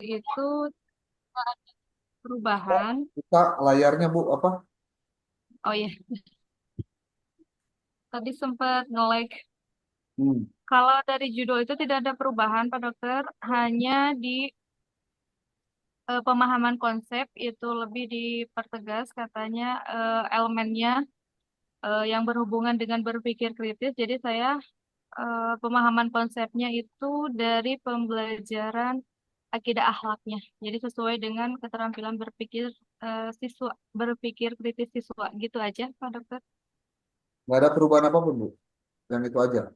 itu perubahan. Buka layarnya Bu, apa? Oh iya, tadi sempat nge-lag. Hmm. Kalau dari judul itu tidak ada perubahan, Pak Dokter. Hanya di pemahaman konsep itu lebih dipertegas katanya elemennya yang berhubungan dengan berpikir kritis. Jadi saya pemahaman konsepnya itu dari pembelajaran akidah akhlaknya. Jadi sesuai dengan keterampilan berpikir siswa, berpikir kritis siswa gitu aja, Pak Dokter. Nggak ada perubahan apapun Bu, yang itu aja.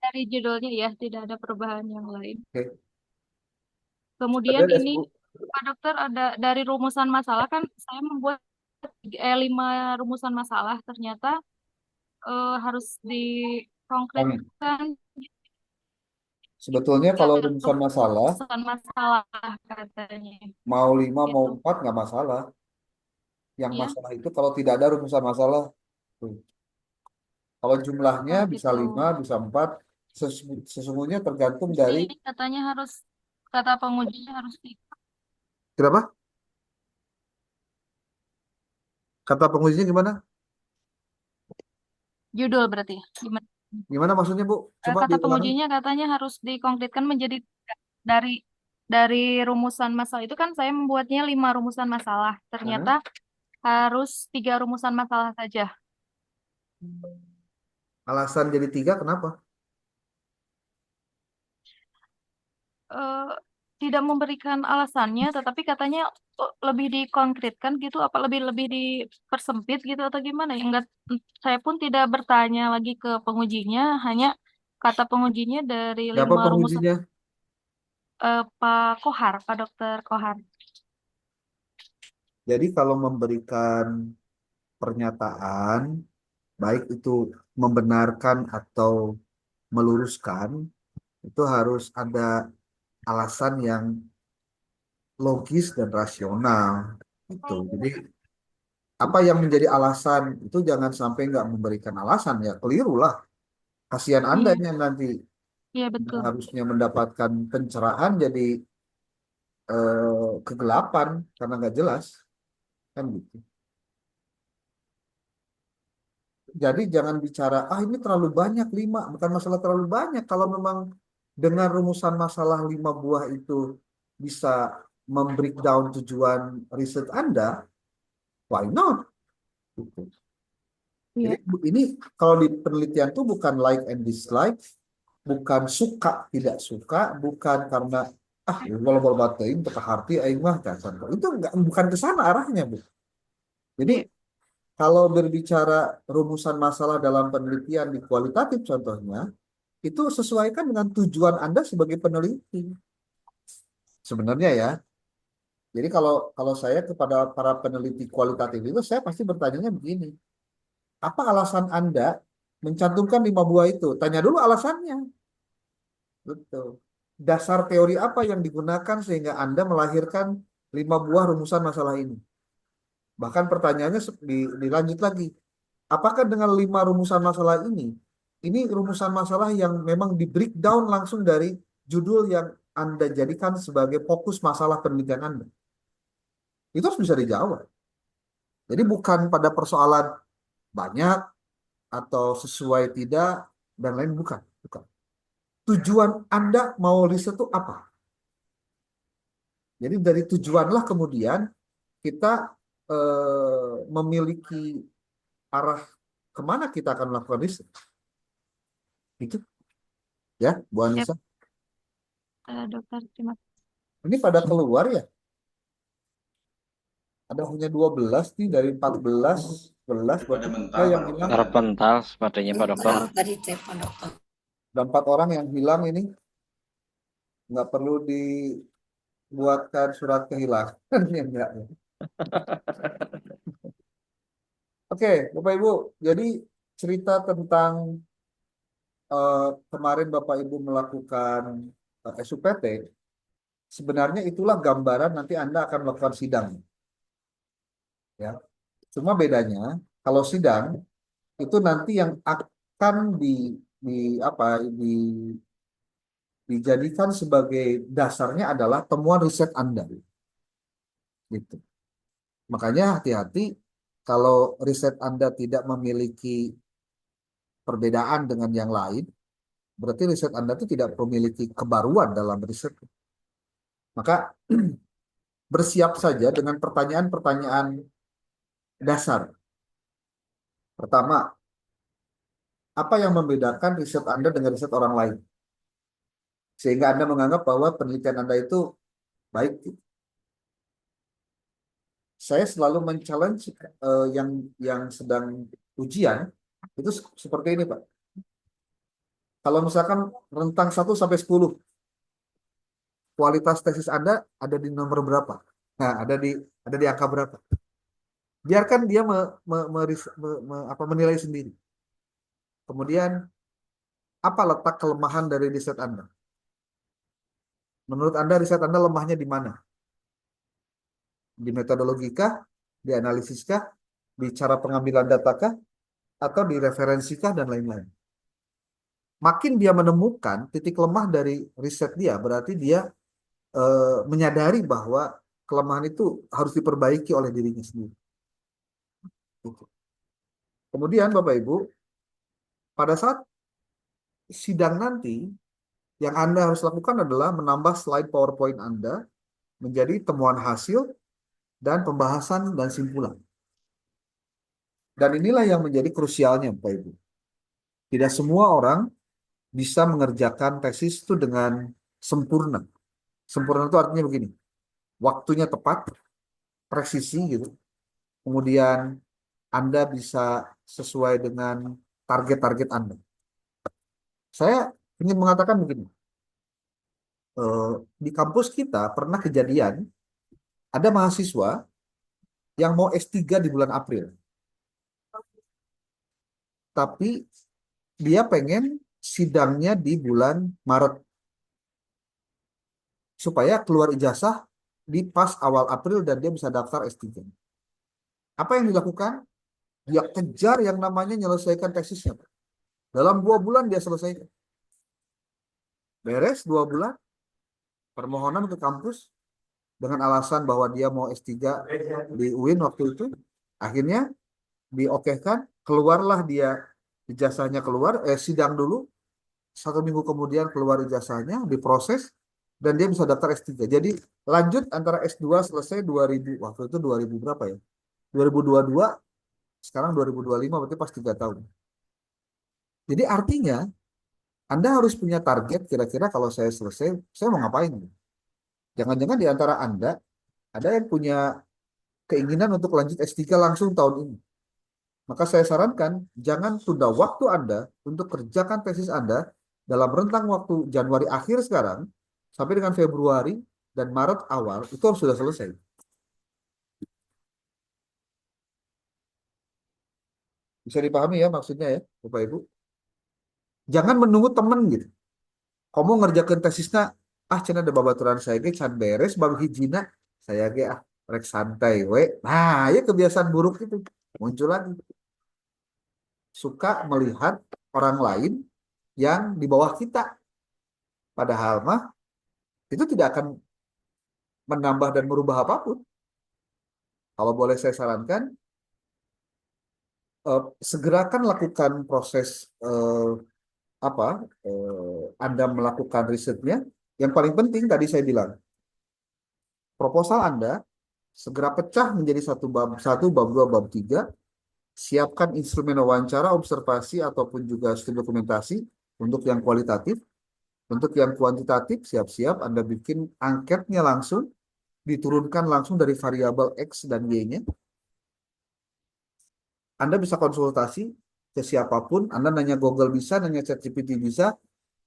Dari judulnya ya tidak ada perubahan yang lain. Oke. Sudah Kemudian beres ini Bu. Pak Dokter ada dari rumusan masalah kan saya membuat 5 rumusan masalah ternyata harus Kami. dikonkretkan Sebetulnya ya kalau rumusan masalah, rumusan masalah katanya. mau 5 mau Itu 4 nggak masalah. Yang ya. masalah itu kalau tidak ada rumusan masalah. Tuh. Kalau jumlahnya Oh bisa gitu. 5 bisa 4, sesungguhnya tergantung Jadi dari, katanya harus kata pengujinya harus di kenapa? Kata pengujinya gimana? judul berarti ya. Gimana? Gimana maksudnya Bu? Coba Kata diulangi. pengujinya katanya harus dikonkretkan menjadi dari dari rumusan masalah itu kan saya membuatnya 5 rumusan masalah. Ternyata Hah? harus 3 rumusan masalah saja. Alasan jadi 3 kenapa? Eh, Tidak memberikan alasannya, tetapi katanya lebih dikonkretkan gitu, apa lebih lebih dipersempit gitu atau gimana ya? Enggak, saya pun tidak bertanya lagi ke pengujinya, hanya kata pengujinya dari Siapa 5 rumusan. pengujinya? Pak Kohar, Pak Dokter Kohar. Jadi kalau memberikan pernyataan, baik itu membenarkan atau meluruskan, itu harus ada alasan yang logis dan rasional. Gitu. Jadi apa yang menjadi alasan itu jangan sampai nggak memberikan alasan ya keliru lah. Kasihan Anda Iya, yang nanti iya betul. harusnya mendapatkan pencerahan jadi kegelapan karena nggak jelas kan gitu. Jadi jangan bicara ah ini terlalu banyak 5, bukan masalah terlalu banyak. Kalau memang dengan rumusan masalah 5 buah itu bisa membreakdown tujuan riset Anda, why not? Gitu. Jadi Iya, ini kalau di penelitian tuh bukan like and dislike, bukan suka tidak suka, bukan karena kalau batein teka harti aing mah kan itu enggak, bukan ke sana arahnya Bu. Jadi iya, kalau berbicara rumusan masalah dalam penelitian di kualitatif contohnya, itu sesuaikan dengan tujuan Anda sebagai peneliti. Sebenarnya ya. Jadi kalau kalau saya kepada para peneliti kualitatif itu saya pasti bertanya begini, apa alasan Anda mencantumkan 5 buah itu? Tanya dulu alasannya. Betul. Dasar teori apa yang digunakan sehingga Anda melahirkan 5 buah rumusan masalah ini? Bahkan pertanyaannya dilanjut lagi. Apakah dengan 5 rumusan masalah ini rumusan masalah yang memang di breakdown langsung dari judul yang Anda jadikan sebagai fokus masalah penelitian Anda? Itu harus bisa dijawab. Jadi bukan pada persoalan banyak atau sesuai tidak dan lain bukan. Bukan. Tujuan Anda mau riset itu apa? Jadi dari tujuanlah kemudian kita memiliki arah kemana kita akan melakukan riset. Itu ya, Bu siap, Anissa. dokter. Terima kasih. Ini pada keluar ya. Ada hanya 12 nih dari 14 11 Pada berarti tiga mental yang Pak hilang. Dokter tadi. Terpental sepertinya Pak Dokter. Mental tadi telepon dokter. Ada 4 orang yang hilang ini. Nggak perlu dibuatkan surat kehilangan. Ya, enggak. Oke, Bapak Ibu. Jadi cerita tentang kemarin Bapak Ibu melakukan SUPT. Sebenarnya itulah gambaran nanti Anda akan melakukan sidang. Ya. Cuma bedanya kalau sidang itu nanti yang akan di apa dijadikan sebagai dasarnya adalah temuan riset Anda. Gitu. Makanya hati-hati kalau riset Anda tidak memiliki perbedaan dengan yang lain, berarti riset Anda itu tidak memiliki kebaruan dalam riset. Maka bersiap saja dengan pertanyaan-pertanyaan dasar. Pertama, apa yang membedakan riset Anda dengan riset orang lain? Sehingga Anda menganggap bahwa penelitian Anda itu baik. Saya selalu men-challenge yang sedang ujian itu seperti ini, Pak. Kalau misalkan rentang 1 sampai 10, kualitas tesis Anda ada di nomor berapa? Nah, ada di angka berapa? Biarkan dia menilai sendiri. Kemudian, apa letak kelemahan dari riset Anda? Menurut Anda, riset Anda lemahnya di mana? Di metodologikah? Di analisiskah? Di cara pengambilan datakah? Atau di referensikah? Dan lain-lain. Makin dia menemukan titik lemah dari riset dia, berarti dia menyadari bahwa kelemahan itu harus diperbaiki oleh dirinya sendiri. Kemudian, Bapak Ibu, pada saat sidang nanti, yang Anda harus lakukan adalah menambah slide PowerPoint Anda menjadi temuan hasil dan pembahasan dan simpulan. Dan inilah yang menjadi krusialnya, Bapak Ibu. Tidak semua orang bisa mengerjakan tesis itu dengan sempurna. Sempurna itu artinya begini, waktunya tepat, presisi gitu. Kemudian Anda bisa sesuai dengan target-target Anda. Saya ingin mengatakan begini, di kampus kita pernah kejadian ada mahasiswa yang mau S3 di bulan April, tapi dia pengen sidangnya di bulan Maret supaya keluar ijazah di pas awal April dan dia bisa daftar S3. Apa yang dilakukan? Dia kejar yang namanya menyelesaikan tesisnya. Dalam 2 bulan dia selesaikan. Beres 2 bulan, permohonan ke kampus dengan alasan bahwa dia mau S3 di UIN waktu itu. Akhirnya diokekan, keluarlah dia, ijazahnya keluar, sidang dulu, 1 minggu kemudian keluar ijazahnya, diproses, dan dia bisa daftar S3. Jadi lanjut antara S2 selesai 2000, waktu itu 2000 berapa ya? 2022, sekarang 2025, berarti pas 3 tahun. Jadi artinya, Anda harus punya target kira-kira kalau saya selesai, saya mau ngapain? Jangan-jangan di antara Anda, ada yang punya keinginan untuk lanjut S3 langsung tahun ini. Maka saya sarankan, jangan tunda waktu Anda untuk kerjakan tesis Anda dalam rentang waktu Januari akhir sekarang, sampai dengan Februari dan Maret awal, itu harus sudah selesai. Bisa dipahami ya maksudnya ya, Bapak Ibu? Jangan menunggu temen gitu. Kamu ngerjakan tesisnya, cina ada babaturan saya ge can beres, baru hijina, saya ge rek santai we. Nah, ya kebiasaan buruk itu muncul lagi. Suka melihat orang lain yang di bawah kita. Padahal mah itu tidak akan menambah dan merubah apapun. Kalau boleh saya sarankan, segerakan lakukan proses apa Anda melakukan risetnya. Yang paling penting tadi saya bilang, proposal Anda segera pecah menjadi satu bab 2, bab 3. Siapkan instrumen wawancara, observasi, ataupun juga studi dokumentasi untuk yang kualitatif. Untuk yang kuantitatif, siap-siap Anda bikin angketnya langsung, diturunkan langsung dari variabel X dan Y-nya. Anda bisa konsultasi ke siapapun, Anda nanya Google bisa, nanya ChatGPT bisa,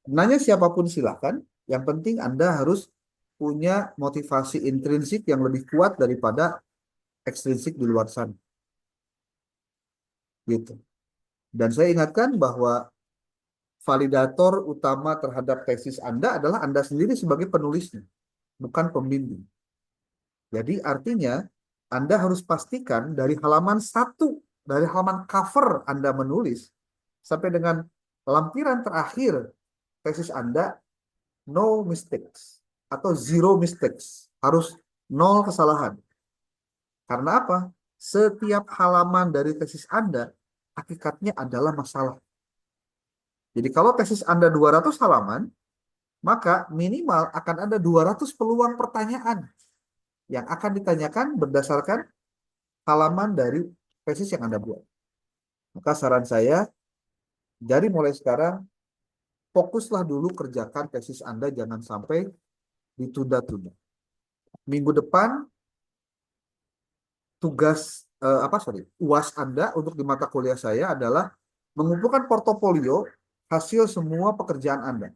nanya siapapun silakan. Yang penting Anda harus punya motivasi intrinsik yang lebih kuat daripada ekstrinsik di luar sana. Gitu. Dan saya ingatkan bahwa validator utama terhadap tesis Anda adalah Anda sendiri sebagai penulisnya, bukan pembimbing. Jadi artinya Anda harus pastikan dari halaman 1, dari halaman cover Anda menulis, sampai dengan lampiran terakhir tesis Anda, no mistakes atau zero mistakes, harus nol kesalahan. Karena apa? Setiap halaman dari tesis Anda hakikatnya adalah masalah. Jadi kalau tesis Anda 200 halaman, maka minimal akan ada 200 peluang pertanyaan yang akan ditanyakan berdasarkan halaman dari tesis yang Anda buat. Maka saran saya, dari mulai sekarang, fokuslah dulu kerjakan tesis Anda, jangan sampai ditunda-tunda. Minggu depan, UAS Anda untuk di mata kuliah saya adalah mengumpulkan portofolio hasil semua pekerjaan Anda.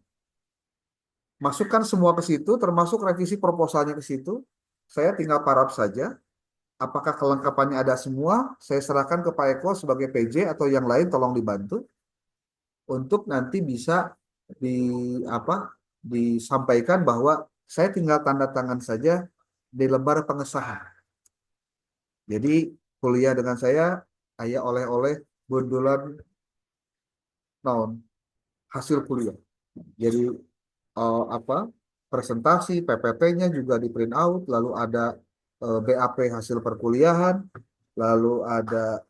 Masukkan semua ke situ, termasuk revisi proposalnya ke situ. Saya tinggal paraf saja. Apakah kelengkapannya ada semua? Saya serahkan ke Pak Eko sebagai PJ atau yang lain tolong dibantu untuk nanti bisa di apa disampaikan bahwa saya tinggal tanda tangan saja di lembar pengesahan. Jadi kuliah dengan saya, ayah oleh-oleh bundulan non hasil kuliah. Jadi apa presentasi PPT-nya juga di print out, lalu ada BAP hasil perkuliahan, lalu ada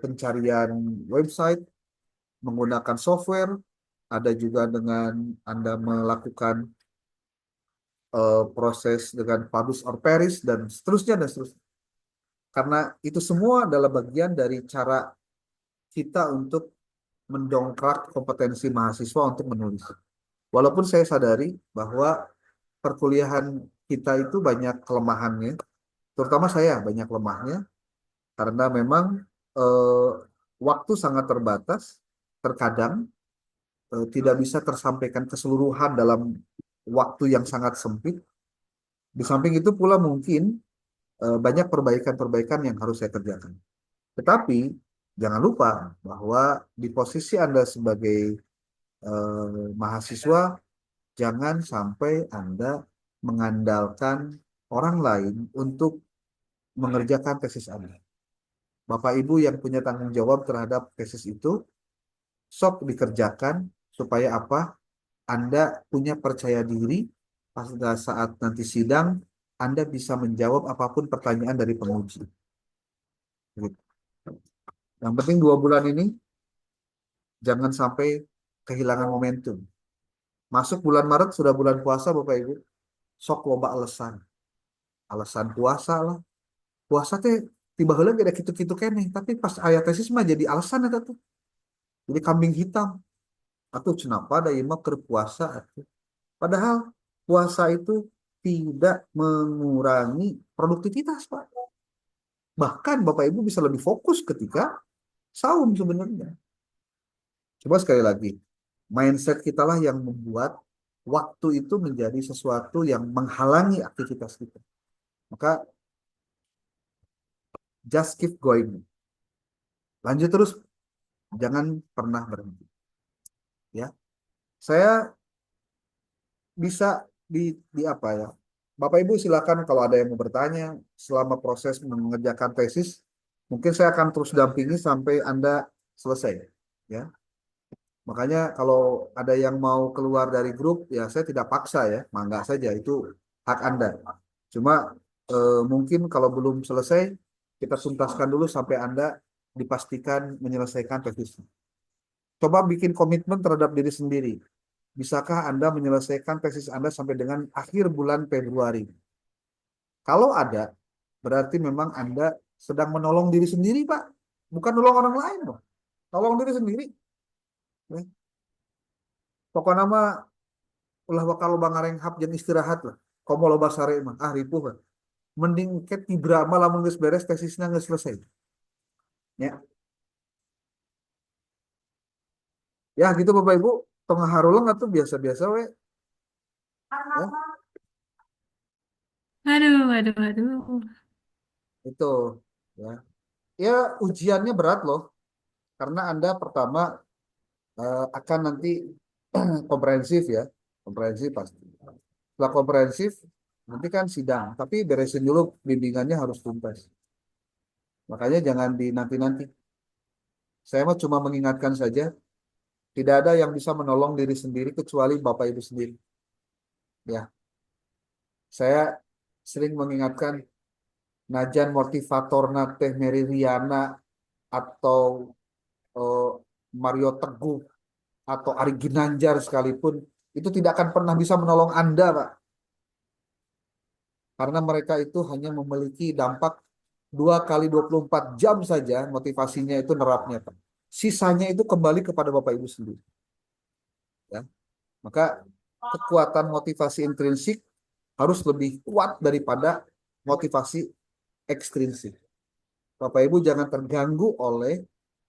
pencarian website menggunakan software, ada juga dengan Anda melakukan proses dengan publish or perish dan seterusnya dan seterusnya. Karena itu semua adalah bagian dari cara kita untuk mendongkrak kompetensi mahasiswa untuk menulis. Walaupun saya sadari bahwa perkuliahan kita itu banyak kelemahannya, terutama saya banyak lemahnya, karena memang eh, waktu sangat terbatas, terkadang tidak bisa tersampaikan keseluruhan dalam waktu yang sangat sempit. Di samping itu pula mungkin banyak perbaikan-perbaikan yang harus saya kerjakan. Tetapi jangan lupa bahwa di posisi Anda sebagai mahasiswa, jangan sampai Anda mengandalkan orang lain untuk mengerjakan tesis Anda. Bapak Ibu yang punya tanggung jawab terhadap tesis itu, sok dikerjakan supaya apa? Anda punya percaya diri pada saat nanti sidang, Anda bisa menjawab apapun pertanyaan dari penguji. Gitu. Yang penting 2 bulan ini jangan sampai kehilangan momentum. Masuk bulan Maret sudah bulan puasa Bapak Ibu, sok loba alasan. Alasan puasa lah. Puasa teh tiba heula beda kitu-kitu keneh, tapi pas aya tesis mah jadi alasan eta tuh. Jadi kambing hitam. Atuh cenapa da ieu mah keur puasa atuh. Padahal puasa itu tidak mengurangi produktivitas, Pak. Bahkan Bapak Ibu bisa lebih fokus ketika saum sebenarnya. Coba sekali lagi, mindset kita lah yang membuat waktu itu menjadi sesuatu yang menghalangi aktivitas kita. Maka just keep going. Lanjut terus, jangan pernah berhenti. Ya, saya bisa di apa ya? Bapak Ibu silakan kalau ada yang mau bertanya selama proses mengerjakan tesis, mungkin saya akan terus dampingi sampai Anda selesai. Ya, makanya kalau ada yang mau keluar dari grup, ya saya tidak paksa ya, mangga saja itu hak Anda. Cuma mungkin kalau belum selesai, kita tuntaskan dulu sampai Anda dipastikan menyelesaikan tesisnya. Coba bikin komitmen terhadap diri sendiri. Bisakah Anda menyelesaikan tesis Anda sampai dengan akhir bulan Februari? Kalau ada, berarti memang Anda sedang menolong diri sendiri, Pak. Bukan nolong orang lain, Pak. Tolong diri sendiri. Ya. Pokoknya mah ulah bakal loba ngarenghap jeung istirahat lah. Komo loba sare mah ripuh lah. Mending ket tibra mah lamun geus beres tesisna geus selesai. Ya. Ya gitu Bapak Ibu, tengah haruleng atuh biasa-biasa we. Ya, Aduh, aduh, aduh. itu ya. Ya ujiannya berat loh karena Anda pertama akan nanti komprehensif ya. Komprehensif pasti. Setelah komprehensif nanti kan sidang, tapi beresin dulu bimbingannya harus tuntas. Makanya jangan dinanti-nanti. Saya mah cuma mengingatkan saja, tidak ada yang bisa menolong diri sendiri kecuali Bapak Ibu sendiri. Ya, saya sering mengingatkan najan motivatorna teh Mary Riana atau eh, Mario Teguh atau Ari Ginanjar sekalipun itu tidak akan pernah bisa menolong Anda, Pak. Karena mereka itu hanya memiliki dampak 2 kali 24 jam saja motivasinya itu nerapnya, Pak. Sisanya itu kembali kepada Bapak Ibu sendiri. Ya. Maka kekuatan motivasi intrinsik harus lebih kuat daripada motivasi ekstrinsik. Bapak Ibu jangan terganggu oleh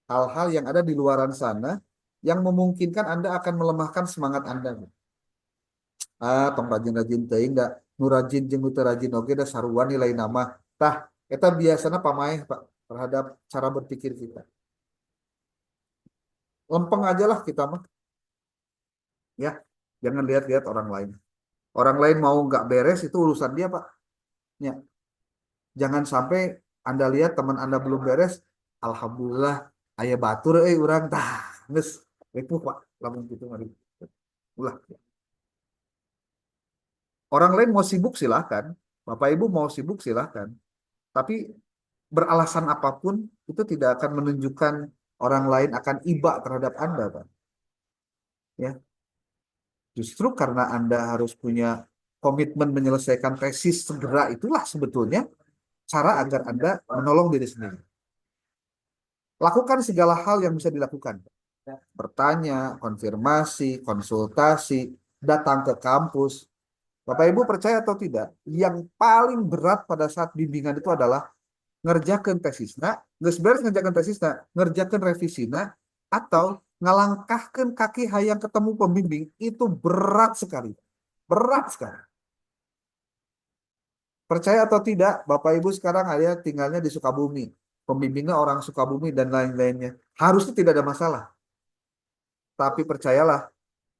hal-hal yang ada di luaran sana yang memungkinkan Anda akan melemahkan semangat Anda. Tong rajin-rajin teuing da nu rajin jeung nu teu rajin oge da saruan nilai nama. Tah, eta biasana pamaeh Pak terhadap cara berpikir kita. Lempeng aja lah kita mah, ya. Jangan lihat-lihat orang lain. Orang lain mau nggak beres itu urusan dia, Pak. Ya. Jangan sampai Anda lihat teman Anda belum beres, alhamdulillah aya batur urang tah geus ripuh Pak. Lamun kitu mah ulah. Orang lain mau sibuk silahkan, Bapak Ibu mau sibuk silahkan. Tapi beralasan apapun itu tidak akan menunjukkan orang lain akan iba terhadap Anda, Pak. Ya, justru karena Anda harus punya komitmen menyelesaikan tesis segera itulah sebetulnya cara agar Anda menolong diri sendiri. Lakukan segala hal yang bisa dilakukan. Bertanya, konfirmasi, konsultasi, datang ke kampus. Bapak Ibu percaya atau tidak, yang paling berat pada saat bimbingan itu adalah ngerjakan tesisna, geus beres ngerjakan tesisna, ngerjakan revisina, atau ngalangkahkan kaki hayang ketemu pembimbing, itu berat sekali. Berat sekali. Percaya atau tidak, Bapak Ibu sekarang ada tinggalnya di Sukabumi. Pembimbingnya orang Sukabumi dan lain-lainnya. Harusnya tidak ada masalah. Tapi percayalah,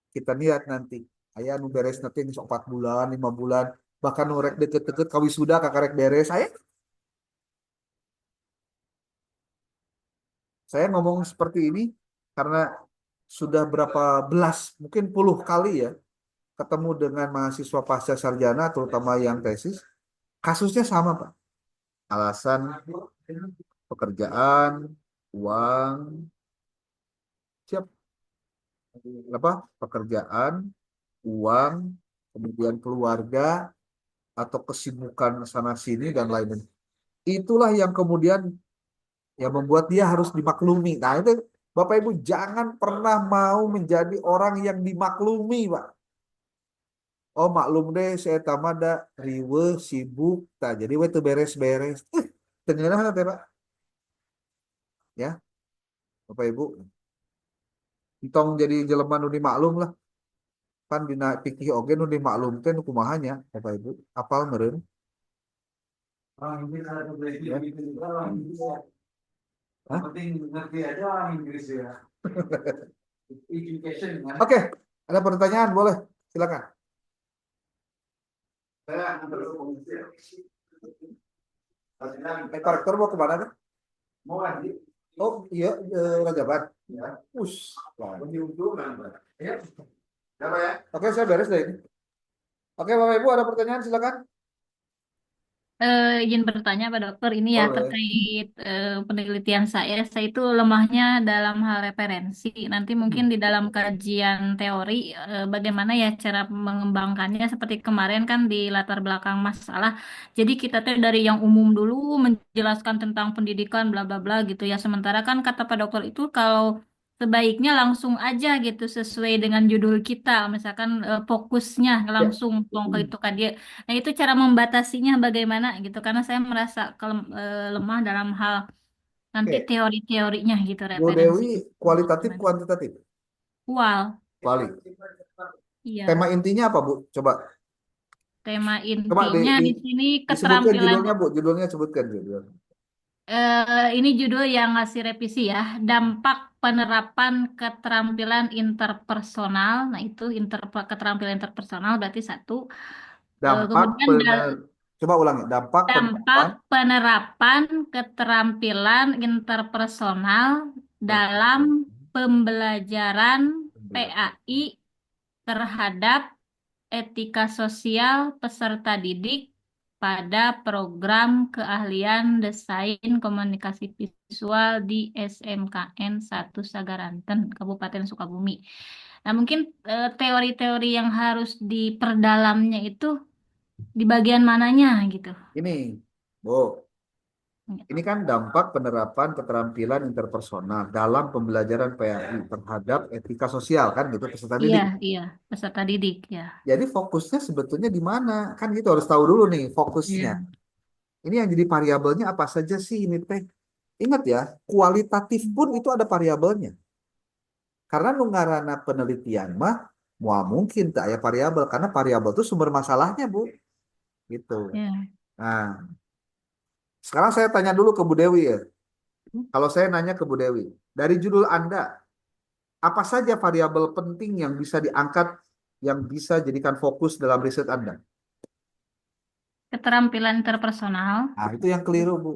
kita lihat nanti. Ayah nu beres nanti 4 bulan, 5 bulan, bahkan nu rek deket-deket kawisuda kakarek beres. Saya ngomong seperti ini karena sudah berapa belas, mungkin puluh kali ya, ketemu dengan mahasiswa pasca sarjana, terutama yang tesis, kasusnya sama, Pak. Alasan pekerjaan, uang, siap, apa? Pekerjaan, uang, kemudian keluarga, atau kesibukan sana sini dan lain-lain. Itulah yang kemudian yang membuat dia harus dimaklumi. Nah, itu Bapak Ibu jangan pernah mau menjadi orang yang dimaklumi, Pak. Oh, maklum deh, saya tamada riwe sibuk, tak jadi we teu beres-beres. Tengenah teh, Pak. Ya, Bapak Ibu. Entong jadi jelema nu dimaklum lah. Kan dina pikih oge nu dimaklum teh nu kumaha nya, Bapak Ibu. Apal meureun. Ya. Hah? Penting ngerti aja orang Inggris ya. Education. Oke, ada pertanyaan boleh, silakan. Karakter mau kemana kan? Mau lagi? Oh iya, Raja Bat. Ya. Menunjukkan, ya. Siapa ya? Oke, saya beres deh ini. Oke, Bapak Ibu ada pertanyaan silakan. Izin bertanya Pak Dokter, ini ya Boleh. terkait penelitian saya itu lemahnya dalam hal referensi. Nanti mungkin di dalam kajian teori, bagaimana ya cara mengembangkannya seperti kemarin kan di latar belakang masalah. Jadi kita tuh dari yang umum dulu menjelaskan tentang pendidikan bla bla bla gitu ya. Sementara kan kata Pak Dokter itu kalau sebaiknya langsung aja gitu sesuai dengan judul kita, misalkan fokusnya Ya. langsung ke itu kan dia. Nah, itu cara membatasinya bagaimana gitu karena saya merasa lemah dalam hal nanti Oke, teori-teorinya gitu Bu referensi. Dewi kualitatif kuantitatif. Wal, Kuali. Tema iya. intinya apa, Bu? Coba Tema coba intinya di sini disebutkan keterampilan. judulnya, Bu. Judulnya sebutkan judul. Ini judul yang ngasih revisi ya, dampak penerapan keterampilan interpersonal. Nah, itu keterampilan interpersonal berarti satu. Dampak Kemudian coba ulangi. Dampak dampak penerapan. penerapan keterampilan interpersonal dalam pembelajaran Pembelajaran. PAI terhadap etika sosial peserta didik pada program keahlian desain komunikasi visual di SMKN 1 Sagaranten, Kabupaten Sukabumi. Nah, mungkin teori-teori yang harus diperdalamnya itu di bagian mananya gitu. Ini, Bu, ini kan dampak penerapan keterampilan interpersonal dalam pembelajaran PAI terhadap etika sosial kan gitu peserta Iya, didik. iya, peserta didik ya. Jadi fokusnya sebetulnya di mana? Kan gitu harus tahu dulu nih fokusnya. Iya. Ini yang jadi variabelnya apa saja sih ini teh? Ingat ya, kualitatif pun itu ada variabelnya. Karena nu ngaranna penelitian mah mau mungkin tak ya variabel karena variabel itu sumber masalahnya, Bu. Gitu. Ya. Nah, sekarang saya tanya dulu ke Bu Dewi ya. Kalau saya nanya ke Bu Dewi, dari judul Anda, apa saja variabel penting yang bisa diangkat yang bisa jadikan fokus dalam riset Anda? Keterampilan interpersonal, Nah, itu yang keliru, Bu.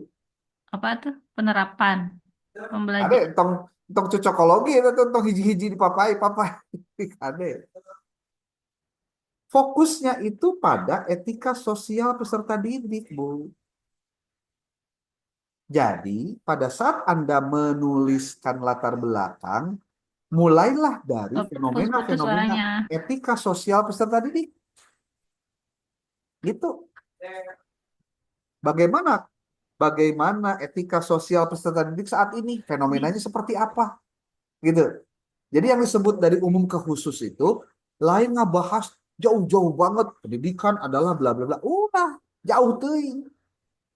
apa tuh? Penerapan, Ada pembelajaran. tong tong cocokologi itu tong hiji-hiji di papai papai. Ada. Fokusnya itu pada etika sosial peserta didik, Bu. Jadi, pada saat Anda menuliskan latar belakang, mulailah dari Oh, putus-putus fenomena-fenomena suaranya. etika sosial peserta didik. Gitu. Bagaimana bagaimana etika sosial peserta didik saat ini? Fenomenanya seperti apa? Gitu. Jadi yang disebut dari umum ke khusus itu lain ngebahas jauh-jauh banget pendidikan adalah bla bla bla. Udah, jauh teuing.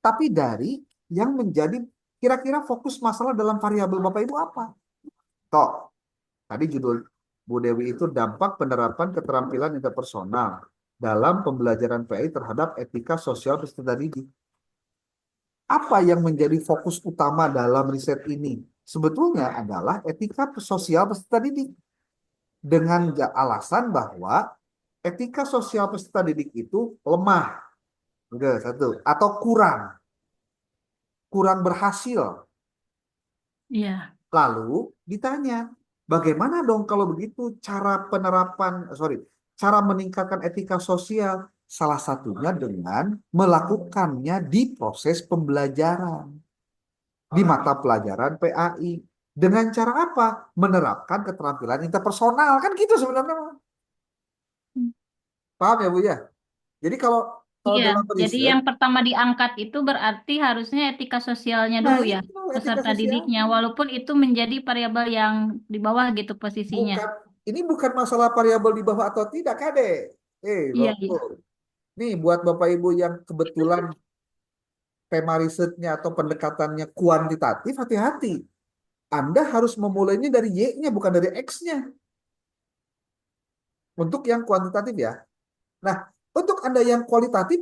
Tapi dari yang menjadi kira-kira fokus masalah dalam variabel Bapak Ibu apa? Toh, tadi judul Bu Dewi itu dampak penerapan keterampilan interpersonal dalam pembelajaran PI terhadap etika sosial peserta didik. Apa yang menjadi fokus utama dalam riset ini? Sebetulnya adalah etika sosial peserta didik. Dengan alasan bahwa etika sosial peserta didik itu lemah. Udah, satu. Atau kurang. Kurang berhasil. Iya. Lalu ditanya, bagaimana dong kalau begitu cara penerapan, cara meningkatkan etika sosial? Salah satunya dengan melakukannya di proses pembelajaran, di mata pelajaran PAI. Dengan cara apa? Menerapkan keterampilan interpersonal. Kan gitu sebenarnya. Paham ya Bu ya? Jadi kalau kalau Iya, dalam jadi riset, yang pertama diangkat itu berarti harusnya etika sosialnya nah dulu ya, itu etika peserta sosial. didiknya, walaupun itu menjadi variabel yang di bawah gitu posisinya. Bukan, ini bukan masalah variabel di bawah atau tidak, Kade. Iya, Bapak Ibu. iya. Nih buat Bapak Ibu yang kebetulan tema risetnya atau pendekatannya kuantitatif, hati-hati. Anda harus memulainya dari Y-nya, bukan dari X-nya. Untuk yang kuantitatif ya. Nah, untuk Anda yang kualitatif,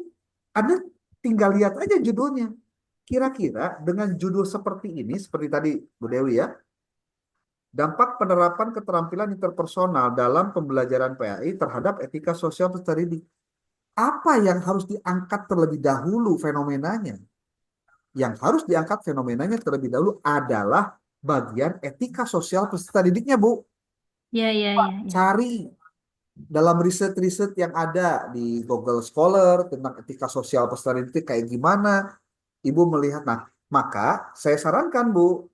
Anda tinggal lihat aja judulnya. Kira-kira dengan judul seperti ini, seperti tadi Bu Dewi ya, dampak penerapan keterampilan interpersonal dalam pembelajaran PAI terhadap etika sosial peserta didik. Apa yang harus diangkat terlebih dahulu fenomenanya? Yang harus diangkat fenomenanya terlebih dahulu adalah bagian etika sosial peserta didiknya, Bu. Iya, iya, iya, iya. Cari dalam riset-riset yang ada di Google Scholar tentang etika sosial peserta didik kayak gimana, Ibu melihat. Nah, maka saya sarankan, Bu,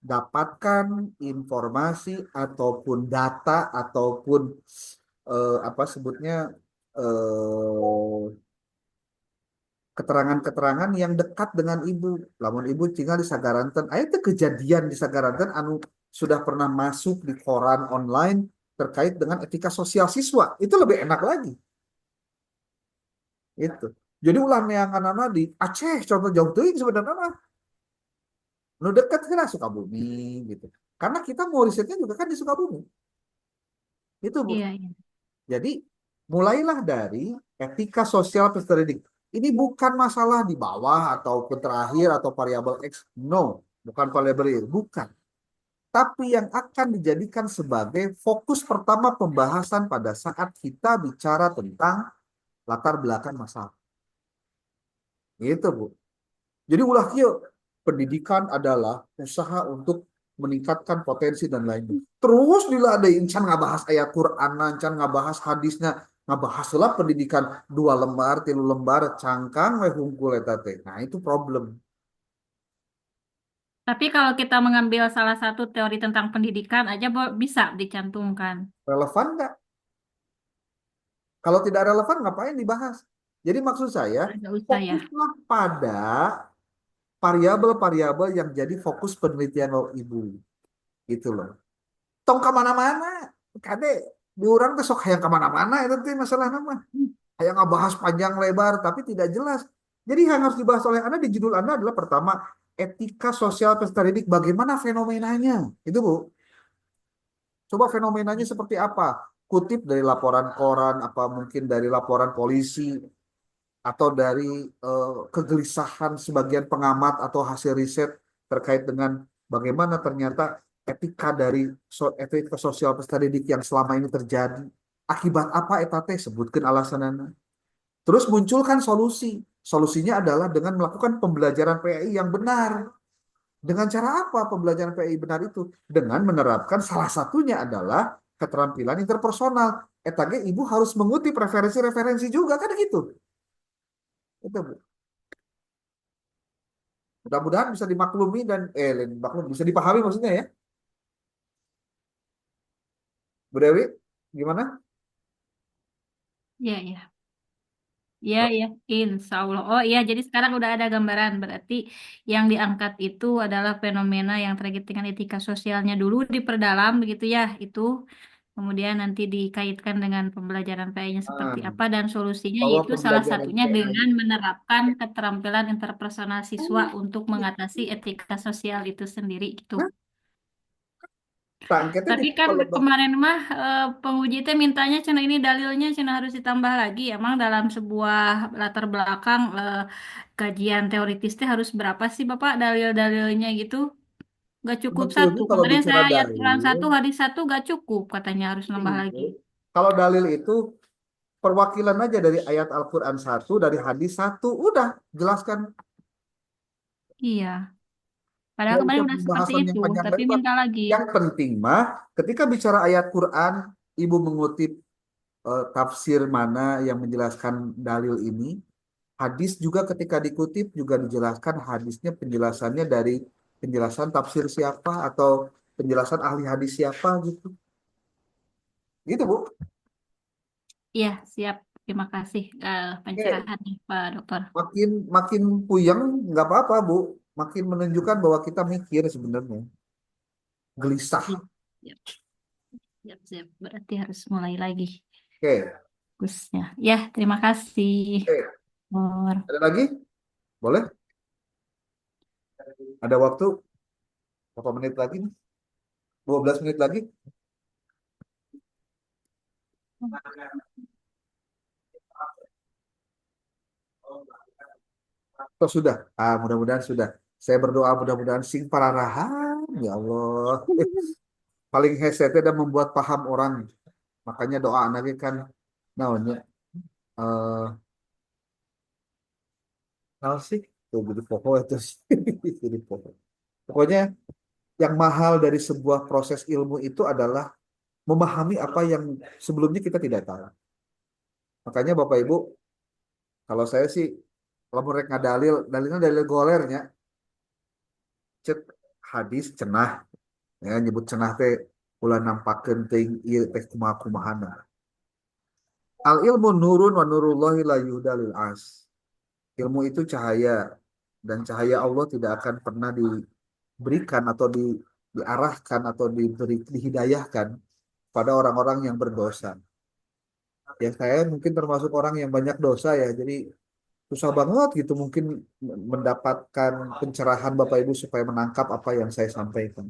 dapatkan informasi ataupun data ataupun apa sebutnya eh, keterangan-keterangan yang dekat dengan ibu. Lamun ibu tinggal di Sagaranten, ayo itu kejadian di Sagaranten anu sudah pernah masuk di koran online terkait dengan etika sosial siswa. Itu lebih enak lagi. Itu. Jadi ulah neangan di Aceh contoh jauh tuh sebenarnya mah. Nu dekat kan Sukabumi gitu. Karena kita mau risetnya juga kan di Sukabumi. Itu Bu. Iya, iya. Jadi mulailah dari etika sosial peserta didik. Ini bukan masalah di bawah ataupun terakhir atau variabel X. No, bukan variabel Y. Bukan. Tapi yang akan dijadikan sebagai fokus pertama pembahasan pada saat kita bicara tentang latar belakang masalah. Gitu, Bu. Jadi ulah kieu, pendidikan adalah usaha untuk meningkatkan potensi dan lainnya. Terus diladein can ngabahas ayat Quran, can ngabahas hadisnya. ngabahas lah pendidikan 2 lembar, 3 lembar, cangkang we hungkul eta teh. Nah, itu problem. Tapi kalau kita mengambil salah satu teori tentang pendidikan aja bisa dicantumkan. Relevan nggak? Kalau tidak relevan, ngapain dibahas? Jadi maksud saya, Nggak usah ya. fokuslah pada variabel-variabel yang jadi fokus penelitian lo ibu. Gitu loh. Tong kemana-mana. Kade, di orang tuh sok hayang kemana-mana, itu tuh masalah nama. Hayang ngebahas panjang lebar, tapi tidak jelas. Jadi yang harus dibahas oleh Anda di judul Anda adalah pertama, etika sosial peserta didik, bagaimana fenomenanya. Itu Bu. Coba fenomenanya seperti apa? Kutip dari laporan koran, apa mungkin dari laporan polisi, atau dari kegelisahan sebagian pengamat atau hasil riset terkait dengan bagaimana ternyata etika sosial peserta didik yang selama ini terjadi. Akibat apa etate? Sebutkan alasannya. Terus munculkan solusi. Solusinya adalah dengan melakukan pembelajaran PAI yang benar. Dengan cara apa pembelajaran PAI benar itu? Dengan menerapkan salah satunya adalah keterampilan interpersonal. Etage ibu harus mengutip referensi-referensi juga kan gitu. Itu Bu. Mudah-mudahan bisa dimaklumi dan bisa dipahami maksudnya ya. Bu Dewi, gimana? Iya, iya. Iya, iya, insya Allah. Oh iya, jadi sekarang udah ada gambaran. Berarti yang diangkat itu adalah fenomena yang terkait dengan etika sosialnya dulu diperdalam, begitu ya. Itu kemudian nanti dikaitkan dengan pembelajaran PI-nya seperti Nah, apa dan solusinya bahwa yaitu salah pembelajaran satunya PAI. dengan menerapkan keterampilan interpersonal siswa untuk mengatasi etika sosial itu sendiri gitu. Nah, tangketnya di Tapi kan lebah. kemarin mah penguji teh mintanya cina ini dalilnya cina harus ditambah lagi. Emang dalam sebuah latar belakang kajian teoritis teh harus berapa sih Bapak dalil-dalilnya gitu? Gak cukup Sebetulnya satu. kalau Kemarin bicara saya ayat Quran dalil, satu hadis satu gak cukup katanya harus nambah lagi. kalau dalil itu perwakilan aja dari ayat Al-Quran satu, dari hadis satu, udah jelaskan. Iya. Padahal Nggak kemarin usah udah seperti pembahasan yang itu, panjang tapi lebar. minta lagi. Yang penting mah, ketika bicara ayat Quran, ibu mengutip tafsir mana yang menjelaskan dalil ini. Hadis juga ketika dikutip juga dijelaskan hadisnya penjelasannya dari penjelasan tafsir siapa atau penjelasan ahli hadis siapa gitu. Gitu, Bu. Iya, siap. Terima kasih Oke, pencerahannya Pak Dokter. makin makin puyeng nggak apa-apa, Bu. Makin menunjukkan bahwa kita mikir sebenarnya. Gelisah. Siap, siap, siap, siap. Berarti harus mulai lagi. Oke. Bagusnya. Ya, terima kasih. Oke. Nur. Ada lagi? Boleh? Ada waktu berapa menit lagi nih? 12 menit lagi? Atau sudah? Ah, mudah-mudahan sudah. Saya berdoa mudah-mudahan sing pararahan, ya Allah. Paling hesetnya dan membuat paham orang. Makanya doa anaknya kan naonnya eh naon sih? Tuh jadi pokok itu sih. Jadi pokok. Pokoknya yang mahal dari sebuah proses ilmu itu adalah memahami apa yang sebelumnya kita tidak tahu. Makanya Bapak Ibu, kalau saya sih kalau mereka ngadalil, dalilnya dalil golernya, cek hadis cenah, ya nyebut cenah teh ulah nampakeun teuing ieu teh kumaha-kumahana. Al ilmu nurun wa nurullahi la yuhda lil as. Ilmu itu cahaya dan cahaya Allah tidak akan pernah diberikan atau diarahkan atau dihidayahkan pada orang-orang yang berdosa. Ya saya mungkin termasuk orang yang banyak dosa ya, jadi susah banget gitu mungkin mendapatkan pencerahan Bapak Ibu supaya menangkap apa yang saya sampaikan.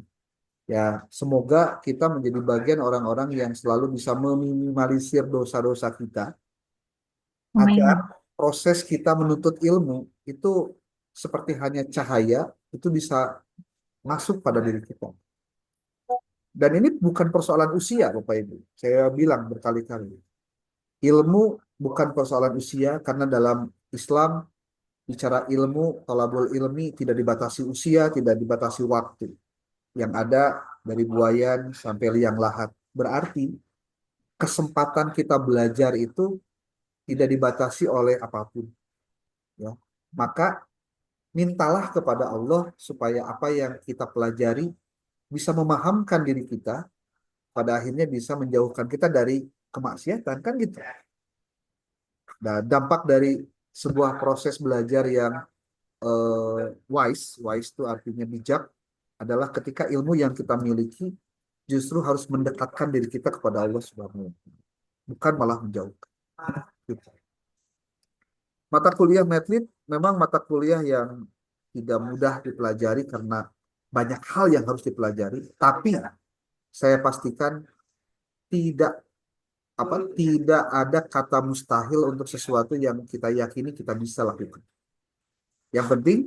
Ya, semoga kita menjadi bagian orang-orang yang selalu bisa meminimalisir dosa-dosa kita agar Amin. proses kita menuntut ilmu itu seperti hanya cahaya itu bisa masuk pada diri kita. Dan ini bukan persoalan usia, Bapak Ibu. Saya bilang berkali-kali. Ilmu bukan persoalan usia karena dalam Islam bicara ilmu, thalabul ilmi tidak dibatasi usia, tidak dibatasi waktu. Yang ada dari buayan sampai liang lahat. Berarti kesempatan kita belajar itu tidak dibatasi oleh apapun, ya. Maka mintalah kepada Allah supaya apa yang kita pelajari bisa memahamkan diri kita, pada akhirnya bisa menjauhkan kita dari kemaksiatan, kan gitu. Nah, dampak dari sebuah proses belajar yang wise itu artinya bijak, adalah ketika ilmu yang kita miliki justru harus mendekatkan diri kita kepada Allah Subhanahu wa Ta'ala, bukan malah menjauhkan. Gitu. Mata kuliah Medlit memang mata kuliah yang tidak mudah dipelajari karena banyak hal yang harus dipelajari, tapi saya pastikan tidak tidak ada kata mustahil untuk sesuatu yang kita yakini kita bisa lakukan. Yang penting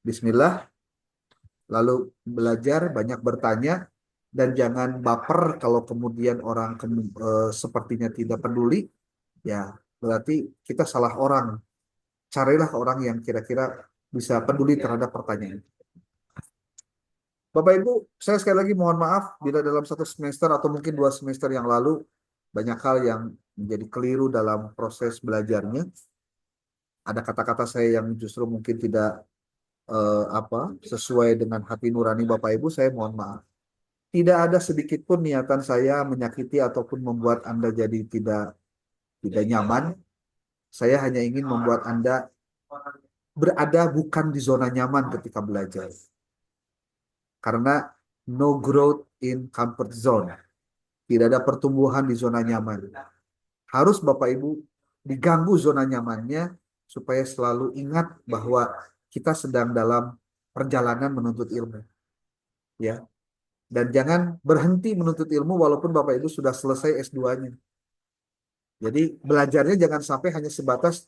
bismillah, lalu belajar, banyak bertanya, dan jangan baper kalau kemudian orang sepertinya tidak peduli, ya berarti kita salah orang. Carilah orang yang kira-kira bisa peduli terhadap pertanyaan. Bapak Ibu, saya sekali lagi mohon maaf bila dalam satu semester atau mungkin 2 semester yang lalu banyak hal yang menjadi keliru dalam proses belajarnya. Ada kata-kata saya yang justru mungkin tidak sesuai dengan hati nurani Bapak Ibu, saya mohon maaf. Tidak ada sedikit pun niatan saya menyakiti ataupun membuat Anda jadi tidak nyaman. Saya hanya ingin membuat Anda berada bukan di zona nyaman ketika belajar. Karena no growth in comfort zone. Tidak ada pertumbuhan di zona nyaman. Harus Bapak Ibu diganggu zona nyamannya supaya selalu ingat bahwa kita sedang dalam perjalanan menuntut ilmu. Ya. Dan jangan berhenti menuntut ilmu walaupun Bapak Ibu sudah selesai S2-nya. Jadi belajarnya jangan sampai hanya sebatas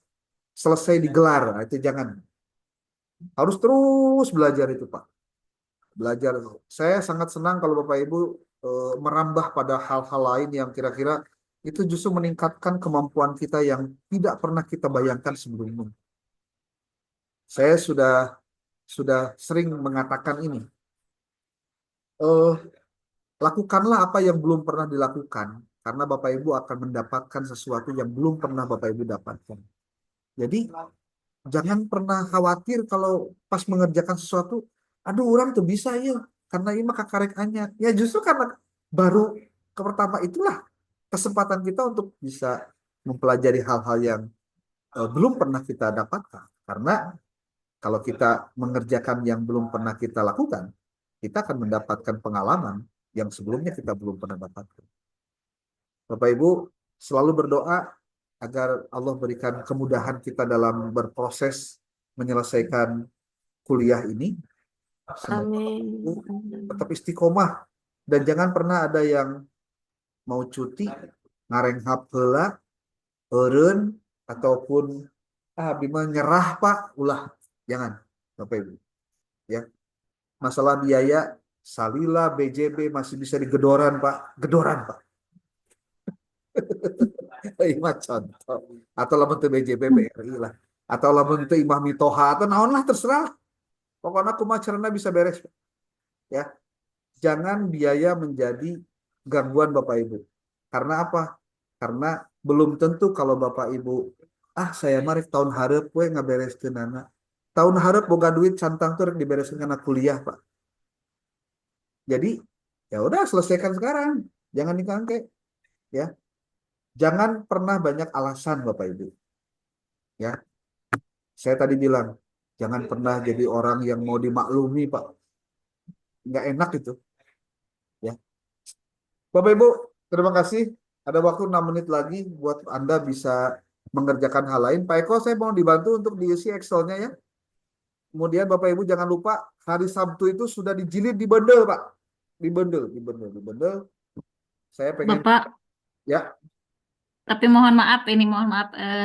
selesai digelar. Nah, itu jangan. Harus terus belajar itu, Pak. Belajar. Saya sangat senang kalau Bapak Ibu merambah pada hal-hal lain yang kira-kira itu justru meningkatkan kemampuan kita yang tidak pernah kita bayangkan sebelumnya. Saya sudah sering mengatakan ini. Lakukanlah apa yang belum pernah dilakukan, karena Bapak Ibu akan mendapatkan sesuatu yang belum pernah Bapak Ibu dapatkan. Jadi jangan pernah khawatir kalau pas mengerjakan sesuatu, aduh orang tuh bisa ya, karena ini mah kakarek anyar. Ya justru karena baru ke pertama itulah kesempatan kita untuk bisa mempelajari hal-hal yang belum pernah kita dapatkan. Karena kalau kita mengerjakan yang belum pernah kita lakukan, kita akan mendapatkan pengalaman yang sebelumnya kita belum pernah dapatkan. Bapak Ibu selalu berdoa agar Allah berikan kemudahan kita dalam berproses menyelesaikan kuliah ini. Semoga tetap istiqomah dan jangan pernah ada yang mau cuti, ngarenghap heula, eureun, ataupun bima nyerah Pak, ulah. Jangan, Bapak Ibu. Ya. Masalah biaya, salila BJB masih bisa digedoran Pak, gedoran Pak. Imah contoh. Atau lamun teu BJB BRI lah. Atau lamun teu Imah Mitoha atau naon lah terserah. Pokoknya kumaha carana bisa beres. Ya. Jangan biaya menjadi gangguan Bapak Ibu. Karena apa? Karena belum tentu kalau Bapak Ibu saya mari tahun hareup we ngabereskeun anak. Tahun hareup boga duit cantang tuh dibereskeun karena kuliah, Pak. Jadi ya udah selesaikan sekarang. Jangan dikangke. Ya. Jangan pernah banyak alasan Bapak Ibu. Ya. Saya tadi bilang, jangan pernah jadi orang yang mau dimaklumi, Pak. Nggak enak itu. Ya. Bapak Ibu, terima kasih. Ada waktu 6 menit lagi buat Anda bisa mengerjakan hal lain. Pak Eko, saya mau dibantu untuk diisi Excel-nya ya. Kemudian Bapak Ibu jangan lupa hari Sabtu itu sudah dijilid di bundle, Pak. Di bundle. Saya pengen Bapak, ya. tapi mohon maaf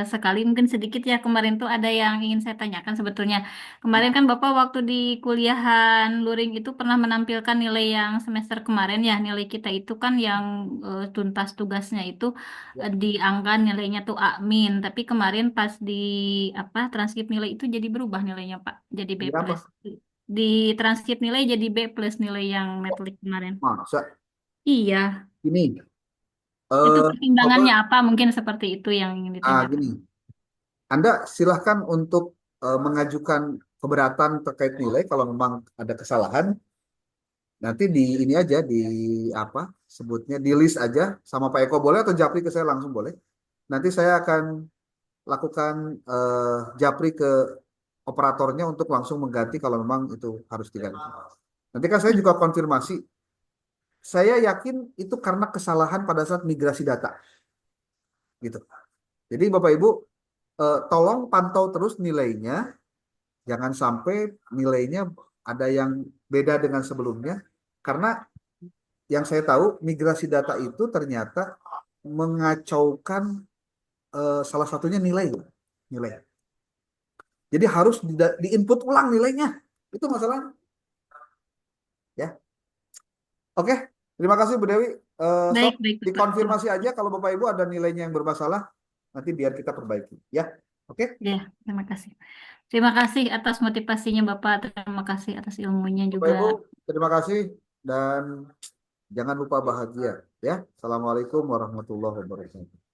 sekali mungkin sedikit ya, kemarin tuh ada yang ingin saya tanyakan sebetulnya. Kemarin kan Bapak waktu di kuliahan luring itu pernah menampilkan nilai yang semester kemarin ya, nilai kita itu kan yang tuntas tugasnya itu Ya, diangkat nilainya tuh A min, tapi kemarin pas di transkrip nilai itu jadi berubah nilainya Pak, jadi B ini apa? plus. Di transkrip nilai jadi B plus nilai yang metlik kemarin. Masa Iya. ini. Itu Eh, pertimbangannya Bapak, apa? Mungkin seperti itu yang ingin ditanyakan. gini, Anda silahkan untuk mengajukan keberatan terkait nilai kalau memang ada kesalahan. Nanti di ini aja di apa sebutnya di list aja sama Pak Eko boleh atau Japri ke saya langsung boleh. Nanti saya akan lakukan Japri ke operatornya untuk langsung mengganti kalau memang itu harus diganti. Nanti kan saya juga konfirmasi. Saya yakin itu karena kesalahan pada saat migrasi data, gitu. Jadi Bapak Ibu tolong pantau terus nilainya, jangan sampai nilainya ada yang beda dengan sebelumnya, karena yang saya tahu migrasi data itu ternyata mengacaukan salah satunya nilai, nilai. Jadi harus di-input ulang nilainya. Itu masalahnya, ya. Oke, terima kasih Bu Dewi. Sok Baik, baik, Bapak. Terima dikonfirmasi aja kalau Bapak Ibu ada nilainya yang bermasalah, nanti biar kita perbaiki, ya. Oke, Ya, terima kasih. Terima kasih atas motivasinya Bapak. Terima kasih atas ilmunya Bapak juga. Ibu, terima kasih dan jangan lupa bahagia, ya. Assalamualaikum warahmatullahi wabarakatuh.